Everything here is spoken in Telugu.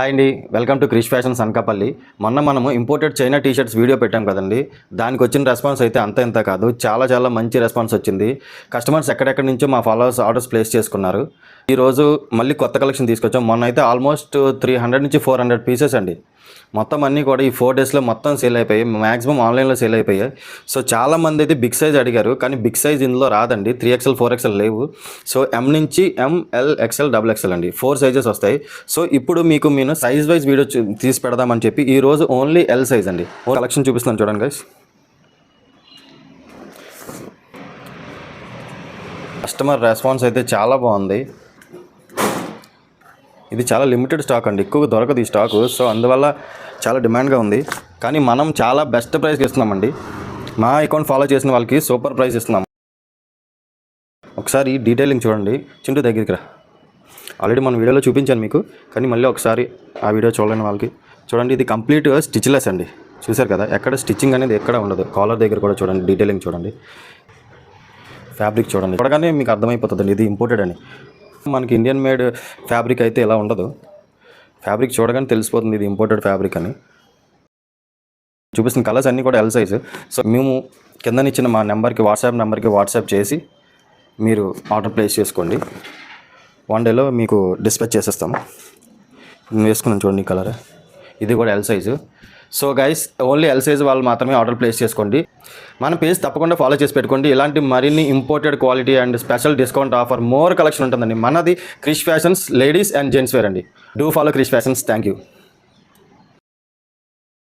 హాయ్ అండి, welcome to Krish fashions Anakapalli. మనము ఇంపోర్టెడ్ చైనా టీషర్ట్స్ వీడియో పెట్టాం కదండి. దానికి వచ్చిన రెస్పాన్స్ అయితే ఇంత కాదు, చాలా మంచి రెస్పాన్స్ వచ్చింది. కస్టమర్స్ ఎక్కడెక్కడి నుంచో మా ఫాలోవర్స్ ఆర్డర్స్ ప్లేస్ చేసుకున్నారు. ఈరోజు మళ్ళీ కొత్త కలెక్షన్ తీసుకొచ్చాం. మొన్న అయితే ఆల్మోస్ట్ 300 నుంచి 400 పీసెస్ అండి. మొత్తం అన్నీ కూడా ఈ 4 డేస్లో మొత్తం సేల్ అయిపోయాయి. మ్యాక్సిమం ఆన్లైన్లో సేల్ అయిపోయాయి. సో చాలామంది అయితే బిగ్ సైజ్ అడిగారు, కానీ బిగ్ సైజ్ ఇందులో రాదండి. 3XL 4XL లేవు. సో M నుంచి M, L, XL, XXL అండి, 4 సైజెస్ వస్తాయి. సో ఇప్పుడు నేను సైజ్ వైజ్ వీడియో తీసి పెడదామని చెప్పి ఈరోజు ఓన్లీ L సైజ్ అండి కలెక్షన్ చూపిస్తున్నాను, చూడండి గైస్. కస్టమర్ రెస్పాన్స్ అయితే చాలా బాగుంది. ఇది చాలా లిమిటెడ్ స్టాక్ అండి, ఎక్కువగా దొరకదు ఈ స్టాకు. సో అందువల్ల చాలా డిమాండ్గా ఉంది. కానీ మనం చాలా బెస్ట్ ప్రైస్కి ఇస్తున్నామండి. మా అకౌంట్ ఫాలో చేసిన వాళ్ళకి సూపర్ ప్రైస్ ఇస్తున్నాం. ఒకసారి డీటెయిలింగ్ చూడండి. చింటూ దగ్గరికి రా. ఆల్రెడీ మన వీడియోలో చూపించాను మీకు, కానీ మళ్ళీ ఒకసారి ఆ వీడియో చూడలేని వాళ్ళకి చూడండి. ఇది కంప్లీట్ స్టిచ్లెస్ అండి. చూసారు కదా, ఎక్కడ స్టిచ్చింగ్ అనేది ఎక్కడ ఉండదు. కాలర్ దగ్గర కూడా చూడండి, డీటెయిలింగ్ చూడండి. ఫ్యాబ్రిక్ చూడండి, చూడగానే మీకు అర్థమైపోతుందండి ఇది ఇంపోర్టెడ్ అని. మనకి ఇండియన్ మేడ్ ఫ్యాబ్రిక్ అయితే ఇలా ఉండదు. ఫ్యాబ్రిక్ చూడగానే తెలిసిపోతుంది ఇది ఇంపోర్టెడ్ ఫ్యాబ్రిక్ అని. చూపిస్తున్న కలర్స్ అన్నీ కూడా L సైజు. సో మేము కిందనిచ్చిన మా నెంబర్కి వాట్సాప్ చేసి మీరు ఆర్డర్ ప్లేస్ చేసుకోండి. 1 డేలో మీకు డిస్పాచ్ చేసేస్తాము. వేసుకున్నాను చూడండి కలర్. ఇది కూడా L size. So guys, only L size వాళ్ళు మాత్రమే ఆర్డర్ ప్లేస్ చేసుకోండి. మన పేజ్ తప్పకుండా ఫాలో చేసి పెట్టుకోండి. ఇలాంటి మరిన్ని imported quality and special discount offer more collection ఉంటుందండి. మనది Krish fashions ladies and gents wear అండి. Do follow Krish fashions. Thank you.